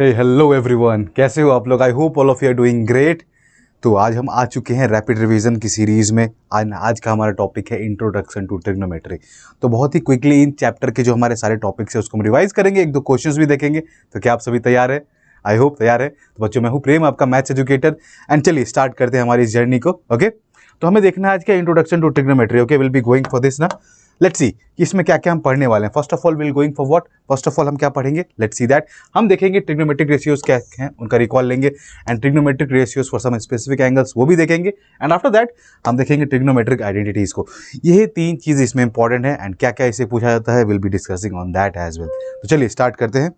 हे hello everyone, कैसे हो आप लोग? I hope all of you are doing great. तो आज हम आ चुके हैं रैपिड रिवीजन की सीरीज़ में। आज का हमारा टॉपिक है इंट्रोडक्शन टू ट्रिग्नोमेट्री। तो बहुत ही क्विकली इन चैप्टर के जो हमारे सारे टॉपिक्स हैं उसको हम रिवाइज करेंगे, एक दो क्वेश्चंस भी देखेंगे। तो क्या आप सभी तैयार हैं? आई होप तैयार है। तो बच्चों, मैं हूँ प्रेम, आपका मैथ्स एजुकेटर, एंड चलिए स्टार्ट करते हैं हमारी इस जर्नी को। ओके, तो हमें देखना है आज क्या introduction to trigonometry. Okay, will be going for this ना। लेट्स सी कि इसमें क्या क्या हम पढ़ने वाले हैं। First of all will going for what? First of all हम क्या पढ़ेंगे? Let's see that. हम देखेंगे ट्रिग्नोमेट्रिक रेशियोज क्या हैं, उनका रिकॉल लेंगे, and trigonometric ratios for some specific angles वो भी देखेंगे, एंड आफ्टर दैट हम देखेंगे ट्रिग्नोमेट्रिक आइडेंटिटीज को। ये तीन चीज़ इसमें इंपॉर्टेंट है, एंड क्या क्या इसे पूछा जाता है will be discussing on that as well. तो चलिए स्टार्ट करते हैं।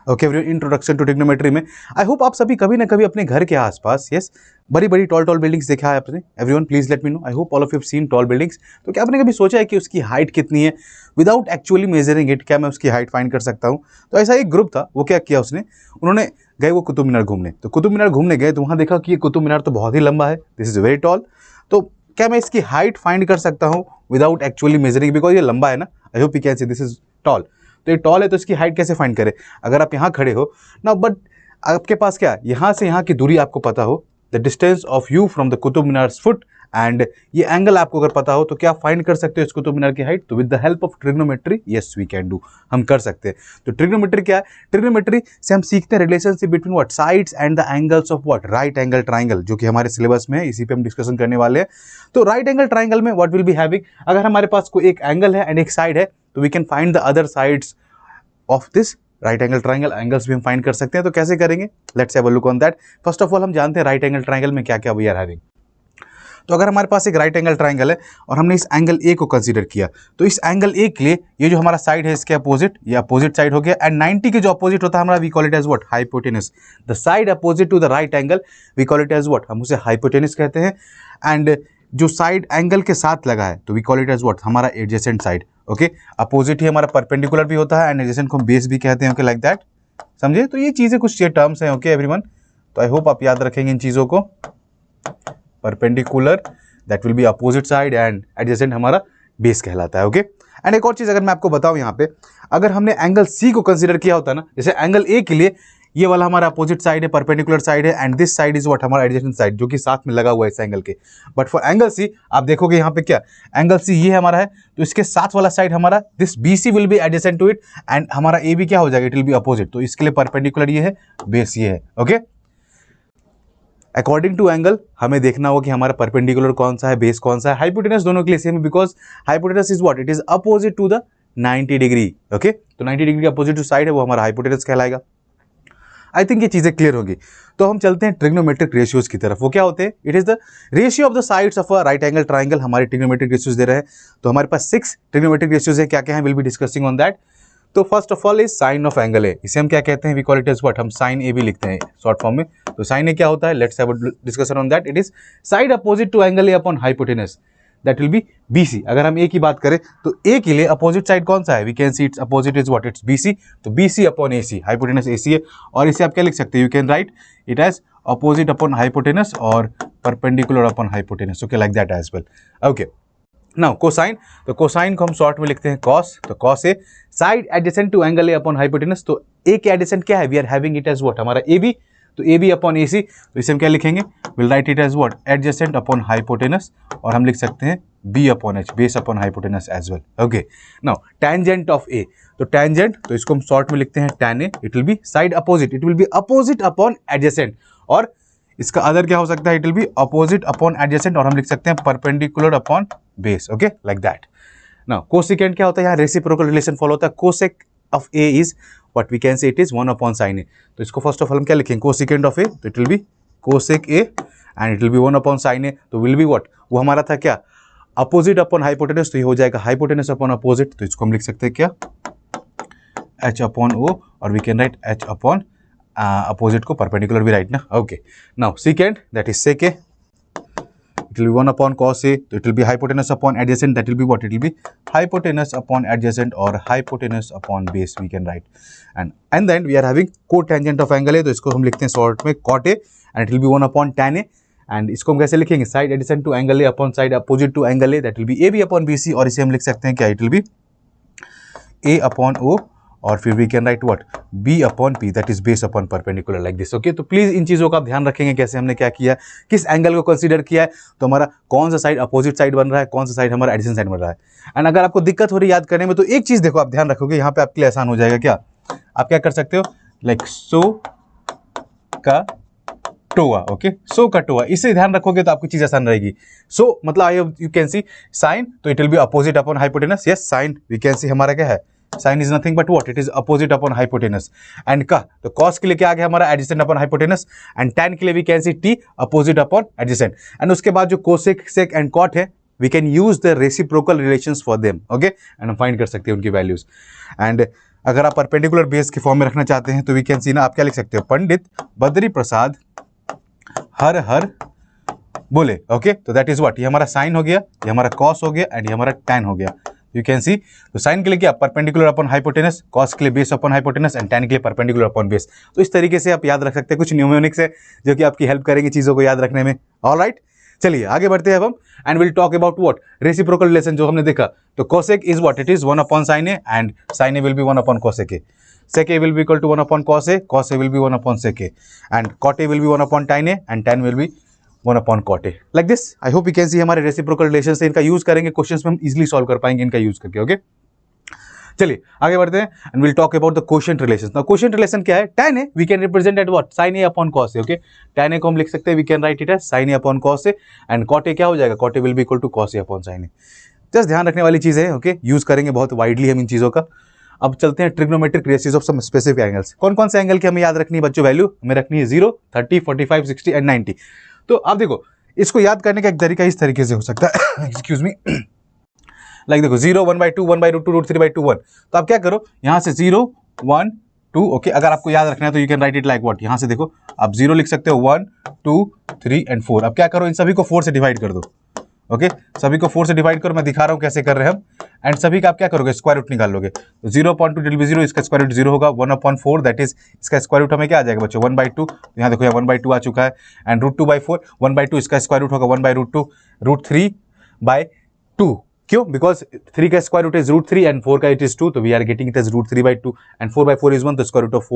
ओके, इंट्रोडक्शन टू ट्रिग्नोमेट्री में आई होप आप सभी कभी ना कभी अपने घर के आसपास बड़ी बड़ी टॉल बिल्डिंग्स देखा है आपने। Everyone please let me know. I hope all of you have seen tall buildings. तो क्या आपने कभी सोचा है कि उसकी हाइट कितनी है? विदाउट एक्चुअली मेजरिंग इट, क्या मैं उसकी हाइट फाइंड कर सकता हूँ? तो ऐसा एक ग्रुप था, वो क्या किया उसने, उन्होंने गए वो कुतुब मीनार घूमने। तो कुतुब मीनार घूमने गए तो वहाँ देखा कि ये कुतुब मीनार तो बहुत ही लंबा है, दिस इज वेरी टॉल। तो क्या मैं इसकी हाइट फाइंड कर सकता हूँ विदाउट एक्चुअली मेजरिंग? बिकॉज ये लंबा है ना। आई hope you can see this is tall. तो ये टॉल है तो इसकी हाइट कैसे फाइंड करें? अगर आप यहाँ खड़े हो ना, बट आपके पास क्या यहाँ से यहाँ की दूरी आपको पता हो, the distance of you from the Qutub Minar foot, and ये एंगल आपको अगर पता हो तो क्या फाइंड कर सकते हो इस कुतुब मीनार की हाइट? तो with the help of trigonometry yes we can do, हम कर सकते हैं। तो ट्रिग्नोमेट्री क्या है? ट्रिग्नोमेट्री से हम सीखते हैं relationship between what? Sides and the angles of what? Right angle triangle, जो कि हमारे सिलेबस में है, इसी पे हम डिस्कशन करने वाले हैं। तो राइट एंगल ट्राइंगल में व्हाट विल बी हैविंग, अगर हमारे पास कोई एक एंगल है एंड एक साइड है तो we can find the other sides of this right angle triangle. Angles भी हम फाइंड कर सकते हैं। तो कैसे करेंगे? Let's have a look on that. First of all हम जानते हैं राइट एंगल ट्राइंगल में क्या क्या वी आर हैविंग। तो अगर हमारे पास एक राइट एंगल ट्राइंगल है और हमने इस एंगल ए को कंसीडर किया, तो इस एंगल ए के लिए ये जो हमारा साइड है इसके अपोजिट, ये अपोजिट साइड हो गया, एंड 90 के जो अपोजिट होता है हमारा we call it as what? Hypotenuse. The side opposite to the right angle we call it as what? हम उसे हाइपोटेनस कहते हैं। एंड जो साइड एंगल के साथ लगा है तो we call it as what? हमारा एडजेसेंट साइड। ओके, अपोजिट ही हमारा परपेंडिकुलर भी होता है, एंड एडजेसेंट को हम बेस भी कहते हैं। ओके, लाइक दैट, समझे? तो ये चीजें कुछ ये टर्म्स हैं। ओके एवरीवन, तो आई होप आप याद रखेंगे इन चीजों को। Perpendicular that will be opposite side, and adjacent हमारा बेस कहलाता है। ओके, एंड एक और चीज अगर मैं आपको बताऊं यहाँ पे, अगर हमने एंगल सी को कंसीडर किया होता ना, जैसे एंगल ए के लिए ये वाला हमारा अपोजिट साइड है, परपेंडिकुलर साइड है, and this side is what? हमारा एडजेसेंट साइड, जो कि साथ में लगा हुआ है इस एंगल के। बट फॉर एंगल सी आप देखोगे यहाँ पे क्या, एंगल सी ये हमारा है, तो इसके साथ वाला साइड हमारा this BC will be adjacent to it, and हमारा AB क्या हो जाएगा? It will be opposite. तो इसके लिए परपेंडिकुलर ये है, बेस ये है। ओके, अकॉर्डिंग टू एंगल हमें देखना होगा कि हमारा परपेंडिकुलर कौन सा है, बेस कौन सा है। हाइपोटेनस दोनों के लिए सेम है, because hypotenuse is what? It is opposite to the 90 degree. Okay, तो 90 डिग्री का अपोजिट जो साइड है वो हमारा हाइपोटेनस कहलाएगा। आई थिंक ये चीजें क्लियर होगी। तो हम चलते हैं ट्रिग्नोमेट्रिक रेशियोज की तरफ। वो क्या होते हैं? It is the ratio of the sides of a right angle triangle. हमारे ट्रिग्नोमेट्रिक रेशियोज दे रहे हैं, तो हमारे पास 6 ट्रिग्नोमेट्रिक रेशियोज है। क्या क्या है will be discussing on that. तो first of all is sine of angle A, इसे हम क्या कहते हैं? We call it as what? हम साइन ए भी लिखते हैं शॉर्ट फॉर्म में। तो साइन ए क्या होता है? Let's have a discussion on that. It is side opposite to angle A upon hypotenuse, that will be BC। अगर हम ए की बात करें तो ए के लिए अपोजिट साइड कौन सा है? We can see it's opposite is what? It's BC। तो BC upon AC, hypotenuse AC है, और इसे आप क्या लिख सकते हैं? You can write it as opposite upon hypotenuse और perpendicular upon hypotenuse. Okay, like that as well. Okay, now cosine, तो कोसाइन को हम शॉर्ट में लिखते हैं कॉस। तो cos A side adjacent to angle A upon hypotenuse. तो A के एडजेसेंट क्या है? We are having it as what? हमारा AB। तो AB अपॉन AC, तो इसे हम क्या लिखेंगे? Will write it as what? Adjacent upon hypotenuse, और हम लिख सकते हैं B upon H, base upon hypotenuse as well. Okay, now tangent of A, तो टेंजेंट, तो इसको हम शॉर्ट में लिखते हैं tan A। It will be side opposite, it will be opposite upon adjacent, और इसका अदर क्या हो सकता है? It will be opposite upon adjacent, और हम लिख सकते हैं perpendicular upon base. Okay, like that. Now cosecant क्या होता है? यहाँ रेसिप्रोकल रिलेशन फॉलो होता है। Cosec of A is what? We can say it is 1 upon sine A. तो इसको फर्स्ट ऑफ ऑल हम क्या लिखेंगे? कोसेकेंट ऑफ A, तो it will be cosec A, and it will be 1 upon sine A. तो will be what? वो हमारा था क्या? अपोजिट अपॉन हाइपोटेनस, तो ये हो जाएगा हाइपोटेनस अपॉन अपोजिट। तो इसको हम लिख सकते हैं क्या? H अपॉन O, और we can write H upon opposite को परपेंडिकुलर भी राइट ना। Okay, now second that is sec A, it will be 1 upon cos A, तो it will be hypotenuse upon adjacent, that will be what? It will be hypotenuse upon adjacent or hypotenuse upon base we can write, and then we are having cotangent of angle A, तो इसको हम लिखते हैं short में cot A, and it will be 1 upon tan A, and इसको हम कैसे लिखेंगे? Side adjacent to angle A upon side opposite to angle A, that will be AB upon BC, और इसे हम लिख सकते हैं क्या? it will be A upon O, और फिर we can write what b upon p that is base upon perpendicular like this. Okay, तो प्लीज इन चीज़ों का आप ध्यान रखेंगे कैसे हमने क्या किया, किस एंगल को कंसीडर किया है, तो हमारा कौन सा साइड अपोजिट साइड बन रहा है, कौन सा साइड हमारा एडिशन साइड बन रहा है। एंड अगर आपको दिक्कत हो रही है याद करने में तो एक चीज़ देखो आप ध्यान रखोगे, यहाँ पे आपके लिए आसान हो जाएगा। क्या आप क्या कर सकते हो, लाइक सो का टोआ। ओके, सो का टोआ, इससे ध्यान रखोगे तो आपकी चीज आसान रहेगी। सो मतलब I you can see sine, तो it will be opposite upon hypotenuse. Yes, sine we can see हमारा क्या है, sine is nothing but what, it is opposite upon hypotenuse. And का, तो कॉस के लिए क्या आ गया हमारा, adjacent upon hypotenuse. And tan के लिए we can see T opposite upon adjacent. And उसके बाद जो कोसेक सेक एंड कॉट है, we can use the reciprocal relations for them. Okay, and हम फाइंड कर सकते हैं उनकी वैल्यूज। एंड अगर आप परपेंडिकुलर बेस के फॉर्म में रखना चाहते हैं तो वी कैन सी ना, आप क्या लिख सकते हो, पंडित बद्री प्रसाद हर हर बोले। ओके, तो दैट इज व्हाट, ये हमारा साइन हो गया, ये हमारा कॉस हो गया एंड ये हमारा टैन हो गया। यू कैन सी, तो साइन के लिए क्या, परपेंडिकुलर अपॉन हाइपोटेनस, कॉस के लिए base upon hypotenuse and tan के लिए परपेंडिकुलर अपॉन बेस। तो इस तरीके से आप याद रख सकते हैं, कुछ न्यूमेरिक्स है जो कि आपकी हेल्प करेंगे चीज़ों को याद रखने में। ऑलराइट, चलिए आगे बढ़ते हैं अब हम, and will talk about what, reciprocal relation जो हमने देखा। तो cosec is what, it is 1 upon sine A and sine A will be 1 upon cosec A. Sec A will be equal to 1 upon cos A, cos A will be 1 upon sec A, and cot A will be 1 upon tan A, and tan will be 1 upon cot A. Like this, I hope you can see हमारे reciprocal relations से इनका use करेंगे, questions में हम easily solve कर पाएंगे इनका use करके। ओके, चलिए आगे बढ़ते हैं, and will talk about the quotient relations. Now quotient relation क्या है, tan A we can represent at what, sin A upon cos A। Okay, tan A को हम लिख सकते हैं, we can write it as sin A upon cos A, and cot A क्या हो जाएगा, cot A will be equal to cos A upon sin A। Just ध्यान रखने वाली चीज़ है। ओके, यूज करेंगे बहुत वाइडली हम इन चीज़ों का। अब चलते हैं trigonometric ratios of some specific angles. कौन कौन से एंगल की हमें याद रखनी है बच्चों, वैल्यू हमें रखनी है 0, 30, 45, 60 एंड 90। तो आप देखो, इसको याद करने का एक तरीका इस तरीके से हो सकता है, एक्सक्यूज मी, लाइक देखो 0, 1/2, 1/√2, √3/2, 1। तो आप क्या करो, यहाँ से 0, 1, 2। ओके, अगर आपको याद रखना है तो you can write it like what, यहाँ से देखो आप 0 लिख सकते हो, 1, 2, 3 एंड 4। अब क्या करो, इन सभी को 4 से डिवाइड कर दो। ओके, सभी को 4 से डिवाइड करो, मैं दिखा रहा हूँ कैसे कर रहे हैं हम। एंड सभी का आप क्या करोगे, स्क्वायर रूट निकाल लोगे। तो 0/2 विल बी 0, इसका स्क्वायर रूट 0 होगा। 1/4 दैट इज, इसका स्क्वायर रूट हमें क्या आ जाएगा बच्चों, 1/2। यहाँ देखो, यहाँ 1/2 आ चुका है। एंड √2/4, 1/2 इसका स्क्वायर रूट होगा 1/√2, √3/2। क्यों, बिकॉज 3 का स्क्वायर रूट इज √3 एंड 4 का इट इज 2, तो we are getting it as √3/2 and 4/4 is 1, तो square root of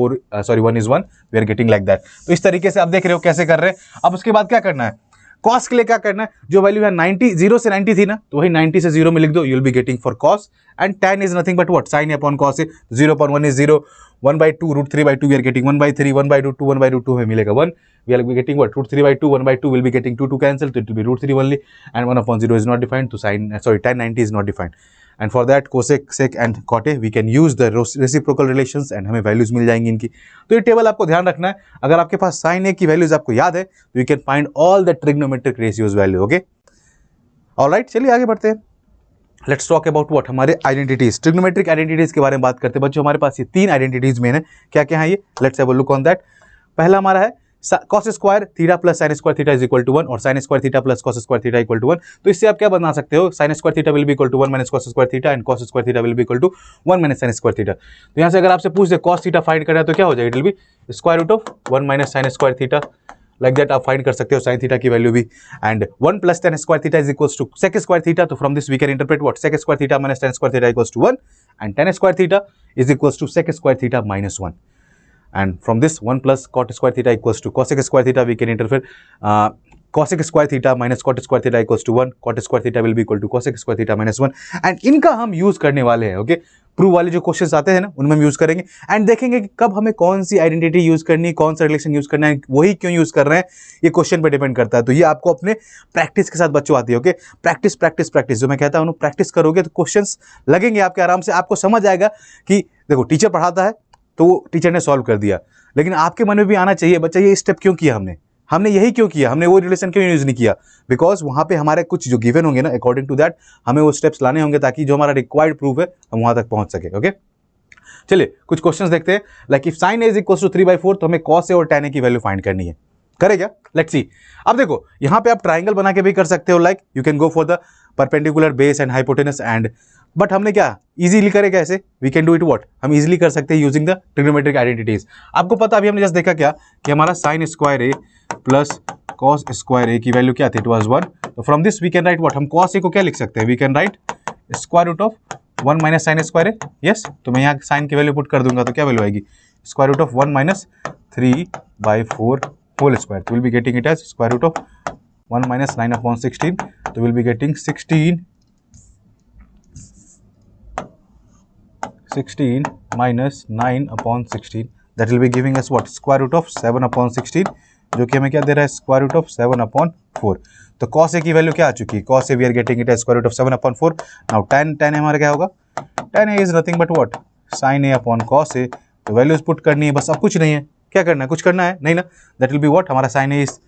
1 is 1, we are getting like that. तो इस तरीके से आप देख रहे हो कैसे कर रहे हैं। अब उसके बाद क्या करना है, कॉस के लिए क्या करना है, जो वैल्यू है 90, 0 से 90 थी ना, तो वही 90 से 0 में लिख दो, you will be getting for cos. And tan is nothing but what, sin upon cos है। 0/1 इज 0, 1/2 √3/2 वी आर गेटिंग 1/3, 1/√2 1/√2 हमें मिलेगा 1, we are getting what, √3/2, 1/2 will be getting 2 cancel, तो it will be √3 only. And 1/0 is not defined, तो tan 90 is not defined. And for that cosec sec and cot A we can use the reciprocal relations and हमें values मिल जाएंगी इनकी। तो ये table आपको ध्यान रखना है, अगर आपके पास साइन ए की वैल्यूज आपको याद है तो you can find all the trigonometric ratios value. Okay, alright, चलिए आगे बढ़ते हैं। लेट्स टॉक अबाउट व्हाट, हमारे आइडेंटिटीज, ट्रिग्नोमेट्रिक आइडेंटिटीज के बारे में बात करते हैं बच्चों। हमारे पास ये 3 आइडेंटिटीज मेन है, क्या क्या है ये, let's have a look on that. पहला हमारा है cos square theta plus sine square theta is equal to 1 और sine square theta plus cos square theta equal to 1। तो इससे आप क्या बना सकते हो, sine square theta will be equal to 1 minus cos square theta and cos square theta will be equal to 1 minus sine square theta. तो यहाँ से अगर आपसे पूछ दे cos थीटा फाइंड करना है तो क्या हो जाएगा, it will be square root of 1 minus sine square theta, like that आप फाइंड कर सकते हो साइन थीटा की वैल्यू भी। And 1 plus tan square theta is equals to sec square theta, तो from this we can interpret what, sec square theta minus tan square theta equals to 1 and tan square theta is equals to sec square theta minus 1। And from this 1 plus cot square theta equals to cosec square theta, we can interpret cosec square theta minus cot square theta equals to 1, cot square theta will be equal to cosec square theta minus 1। and इनका हम use करने वाले हैं। Okay, prove वाले जो questions आते हैं ना उनमें हम यूज करेंगे एंड देखेंगे कि कब हमें कौन सी आइडेंटिटी यूज करनी है, कौन सा रिलेशन यूज करना है, वही क्यों यूज कर रहे हैं, ये क्वेश्चन पे डिपेंड करता है। तो ये आपको अपने प्रैक्टिस के साथ बच्चों आती है। ओके, प्रैक्टिस प्रैक्टिस प्रैक्टिस, जो मैं कहता हूँ प्रैक्टिस करोगे तो क्वेश्चंस लगेंगे आपके आराम से, आपको समझ आएगा कि देखो टीचर पढ़ाता है तो वो टीचर ने सॉल्व कर दिया, लेकिन आपके मन में भी आना चाहिए बच्चा ये स्टेप क्यों किया, हमने यही क्यों किया, हमने वो रिलेशन क्यों यूज नहीं किया, बिकॉज वहाँ पे हमारे कुछ जो गिवन होंगे ना, अकॉर्डिंग टू दैट हमें वो स्टेप्स लाने होंगे ताकि जो हमारा रिक्वायर्ड प्रूफ है हम वहाँ तक पहुँच सके। ओके, चलिए कुछ क्वेश्चंस देखते हैं। Like if sine A is equal to 3/4 तो हमें cos ए और tan ए की वैल्यू फाइंड करनी है, करेगा, लेट्स सी। अब देखो यहाँ पे आप ट्राइंगल बना के भी कर सकते हो, like you can go for the perpendicular base and hypotenuse and, but हमने क्या इजीली करेगा ऐसे, we can do it what, हम इजीली कर सकते हैं यूजिंग द ट्रिग्नोमेट्रिक आइडेंटिटीज। आपको पता अभी हमने जस्ट देखा क्या कि हमारा sine square A plus cos square A की वैल्यू क्या थी, इट वाज 1। तो from this we can write what, हम cos ए को क्या लिख सकते हैं, we can write square root of 1 minus sine square है, यस। तो मैं यहाँ साइन की वैल्यू पुट कर दूंगा तो क्या वैल्यू आएगी, square root of 1 minus 3/4 whole square. तो will be getting it as square root of 1 minus 9/16, तो will be getting 16 minus 9/16, that will be giving us what, square root of 7/16, जो कि हमें क्या दे रहा है, स्क्वायर रूट ऑफ 7/4। तो cos a की वैल्यू क्या आ चुकी है, cos a we are getting it as square root of 7/4। Now tan हमारा क्या होगा, tan a is nothing but what, sin a upon cos a। तो वैल्यूज पुट करनी है बस, अब कुछ नहीं है, क्या करना है, कुछ करना है नहीं ना। दैट विल बी व्हाट, हमारा sin a is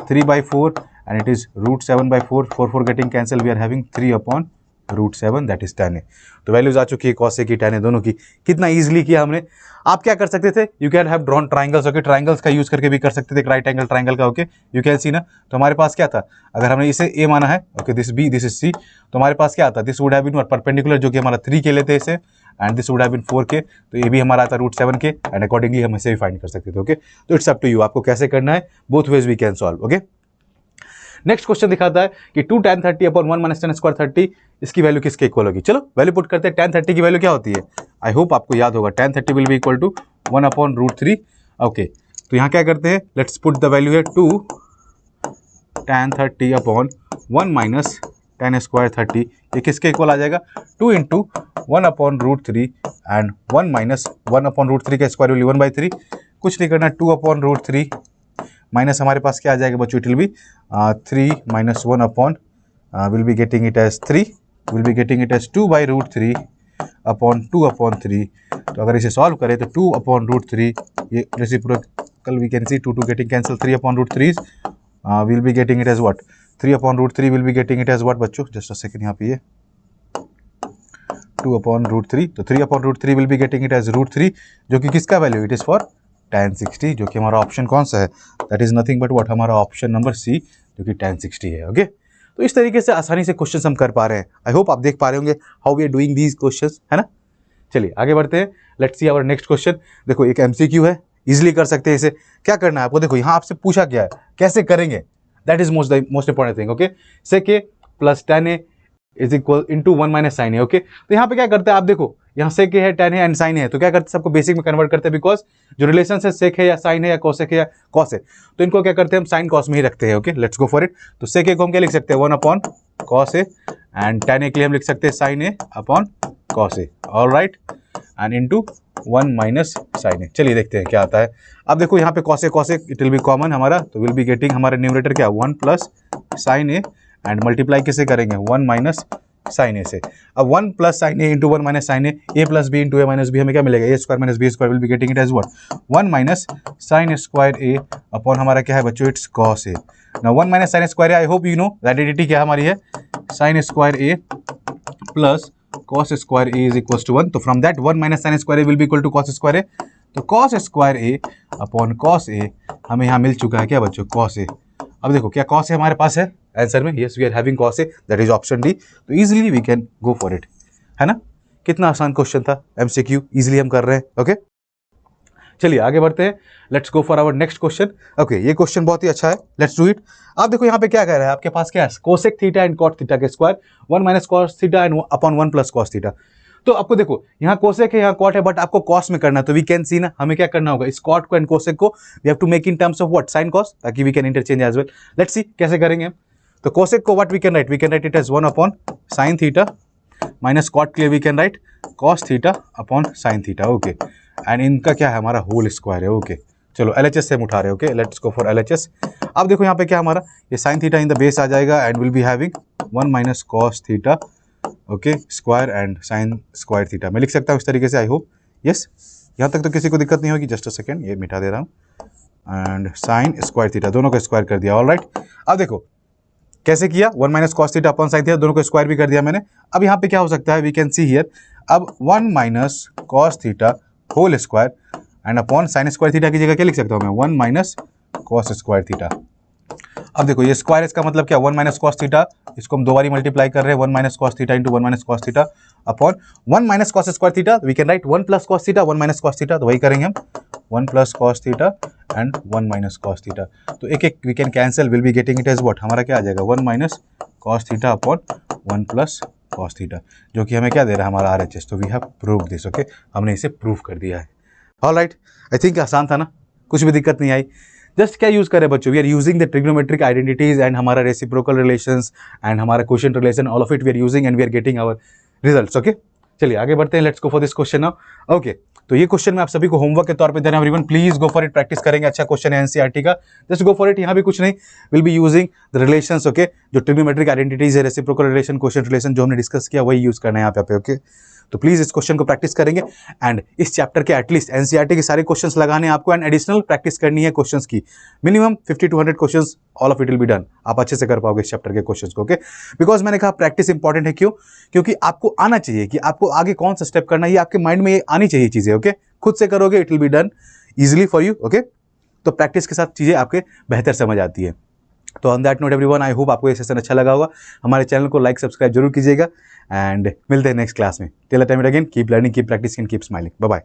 3/4 and it is √7/4, 4 getting cancel, we are having 3/√7, that is tan a। तो वैल्यूज आ चुकी है cos a की, tan a दोनों की। कितना ईजिली किया हमने। आप क्या कर सकते थे, you can have drawn triangles, okay, triangles का यूज करके भी कर सकते थे, राइट एंगल ट्राइंगल का, ओके, यू कैन सी ना। तो हमारे पास क्या था, अगर हमने इसे a माना है, okay, this b this is c, तो हमारे पास क्या आता, this would have been perpendicular, जो कि हमारा 3 के लेते इसे, and this would have been 4 के, तो ये भी हमारा आता √7 के, एंड अकॉर्डिंगली हम इसे भी फाइंड कर सकते थे, ओके। तो इट्स अप टू यू, आपको कैसे करना है, both ways we can solve, okay. Next question दिखाता है कि 2 tan 30 upon 1 minus tan square 30, इसकी वैल्यू किसके इक्वल होगी। चलो वैल्यू पुट करते हैं। tan 30 की वैल्यू क्या होती है, आई होप आपको याद होगा, tan 30 will be equal to 1/√3, okay. तो यहाँ क्या करते हैं, लेट्स पुट द वैल्यू है 2 tan 30 upon 1 minus tan square 30, ये किसके इक्वल आ जाएगा, 2 इंटू 1/√3 एंड 1 माइनस 1/√3 का स्क्वायर वैल्यू 1/3, कुछ नहीं करना, 2/√3 माइनस हमारे पास क्या आ जाएगा बच्चों, it will be 3 minus 1 upon, will be getting it as 3, will be getting it as 2/√3 upon 2/3। तो अगर इसे सॉल्व करें तो 2/√3, ये reciprocal we can see, 2 getting cancel, 3/√3 will be getting it as what, 3/√3 will be getting it as what बच्चों, just a second, यहाँ पे ये 2/√3, तो 3/√3 will be getting it as √3, जो कि किसका value, it is for tan 60, जो कि हमारा ऑप्शन कौन सा है, that is nothing but what, हमारा ऑप्शन नंबर सी, जो कि tan 60 है, ओके। तो इस तरीके से आसानी से क्वेश्चंस हम कर पा रहे हैं। आई होप आप देख पा रहे होंगे how we are doing these questions, है ना। चलिए आगे बढ़ते हैं, let's see our next question. देखो एक MCQ है, इजिली कर सकते हैं इसे। क्या करना है आपको, देखो यहाँ आपसे पूछा क्या है, कैसे करेंगे, that is most important thing, okay. sec a plus tan a is equal into 1 minus sine A, okay. तो यहाँ पे क्या करते हैं आप देखो, यहाँ sec है, tan है एंड साइन है, तो क्या करते हैं, सबको बेसिक में कन्वर्ट करते हैं, बिकॉज जो रिलेशन है sec है या साइन है या cosec है या cos है, तो इनको क्या करते हैं हम साइन cos में ही रखते हैं, okay. Let's go for it. तो sec a को हम क्या लिख सकते हैं, 1/cos a, and tan a के लिए हम लिख सकते हैं sin a upon cos a, alright, and into 1 minus sine A. चलिए देखते हैं क्या आता है। अब देखो यहाँ पे cos a it will be common हमारा, तो विल बी गेटिंग हमारा न्यूमरेटर क्या, 1 plus sine A, and multiply किसे करेंगे, 1 माइनस साइन ए से। अब 1 plus sine A into 1 minus sine A plus B into A minus B, हमें क्या मिलेगा, A square minus B square, will be getting it as what, 1 minus sine square A upon हमारा क्या है बच्चों, it's cos A. Now 1 minus sine square A, I hope you know that identity क्या हमारी है, sine square A plus cos square A is equal to 1। तो from that 1 minus sine square A will be equal to cos square A. तो cos square A upon cos A हमें यहाँ मिल चुका है क्या बच्चों, cos ए। अब देखो क्या cos ए हमारे पास है आंसर में, yes we are having cos A, that is option D. तो easily we can go for it, है ना। कितना आसान क्वेश्चन था, MCQ इजीली हम कर रहे हैं, ओके। चलिए आगे बढ़ते हैं, let's go for our next question. Okay ये क्वेश्चन बहुत ही अच्छा है, लेट्स डू इट। आप देखो यहाँ पे क्या कह रहा है, आपके पास क्या है, cosec theta and cot theta के square 1 minus cos theta and upon 1 plus cos theta. तो आपको देखो यहाँ कोसेक है, यहाँ कॉट है, बट आपको कॉस में करना है, तो वी कैन सी ना हमें क्या करना होगा, इस कॉट को एंड कोसेक को we have to make in terms of what, sine cos, ताकि we can interchange as well. Let's see कैसे करेंगे हम। तो कोसेक को what we can write it as 1 upon sine theta minus cot के लिए we can write cos theta upon sine theta, okay. And इनका क्या है, हमारा होल स्क्वायर है, ओके। चलो LHS से हम उठा रहे हैं, okay, let's go for LHS। अब देखो यहाँ पे क्या हमारा, ये sine theta in the base आ जाएगा and will be having 1 minus cos theta, okay, square and sine square theta. मैं लिख सकता हूँ इस तरीके से, आई होप यस, यहाँ तक तो किसी को दिक्कत नहीं होगी। जस्ट अ सेकेंड, ये मिटा दे रहा हूँ, एंड साइन स्क्वायर थीटा दोनों को स्क्वायर कर दिया, ऑल राइट। अब देखो कैसे किया, 1 minus cos theta upon sine theta, दोनों को स्क्वायर भी कर दिया मैंने। अब यहाँ पे क्या हो सकता है, वी कैन सी हियर, अब 1 minus cos theta whole square and upon sine square theta की जगह क्या लिख सकता हूँ मैं, 1 माइनस कॉस स्क्वायर थीटा। अब देखो ये स्क्वायर, इसका मतलब क्या, 1 माइनस कॉस थीटा, इसको हम दो बारी मल्टीप्लाई कर रहे हैं, 1 minus cos theta into 1 minus cos theta upon 1 minus cos square theta, we can write 1 plus cos theta 1 minus cos theta, तो वही करेंगे हम, 1 plus cos theta and 1 minus cos theta. तो एक एक we can cancel, will be getting it as what, हमारा क्या आ जाएगा, 1 minus cos theta upon 1 plus cos theta, जो कि हमें क्या दे रहा है हमारा RHS। तो we have prove this, okay, हमने इसे प्रूव कर दिया है। ऑलराइट, आई थिंक आसान था ना, कुछ भी दिक्कत नहीं आई। जस्ट क्या यूज करें बच्चों, we are using the trigonometric identities and हमारा रेसिप्रोकल रिलेशंस एंड हमारा question relation, all of it we are using and we are getting our results, okay. चलिए आगे बढ़ते हैं, let's go for this question now. Okay, तो ये question मैं आप सभी को होमवर्क के तौर पे दे रहा हूं everyone, please go for it, practice करेंगे, अच्छा क्वेश्चन है एनसीईआरटी का, जस्ट गो फॉर इट। यहाँ भी कुछ नहीं, will be using the relations, okay, जो ट्रिग्नोमेट्रिक आइडेंटिटीज है, रेसिप्रोकल रिलेशन, क्वेश्चन रिलेशन जो हमने डिस्कस किया वही यूज करना है यहाँ पे, ओके। तो प्लीज इस क्वेश्चन को प्रैक्टिस करेंगे एंड इस चैप्टर के एटलीस्ट एनसीईआरटी के सारे क्वेश्चंस लगाने हैं आपको एंड एडिशनल प्रैक्टिस करनी है क्वेश्चंस की, minimum 50 to 100 questions, all of it will be done. आप अच्छे से कर पाओगे इस चैप्टर के क्वेश्चंस को, ओके। बिकॉज मैंने कहा प्रैक्टिस इंपॉर्टेंट है, क्यों? क्योंकि आपको आना चाहिए कि आपको आगे कौन सा स्टेप करना है, ये आपके माइंड में ये आनी चाहिए चीजें, ओके। खुद से करोगे it will be done easily for you, okay. तो प्रैक्टिस के साथ चीजें आपके बेहतर समझ आती है। तो on that note everyone, I hope आपको ये सेशन अच्छा लगा होगा। हमारे चैनल को लाइक सब्सक्राइब जरूर कीजिएगा एंड मिलते हैं नेक्स्ट क्लास में। Till the time again, keep learning, keep practising, keep smiling, bye bye.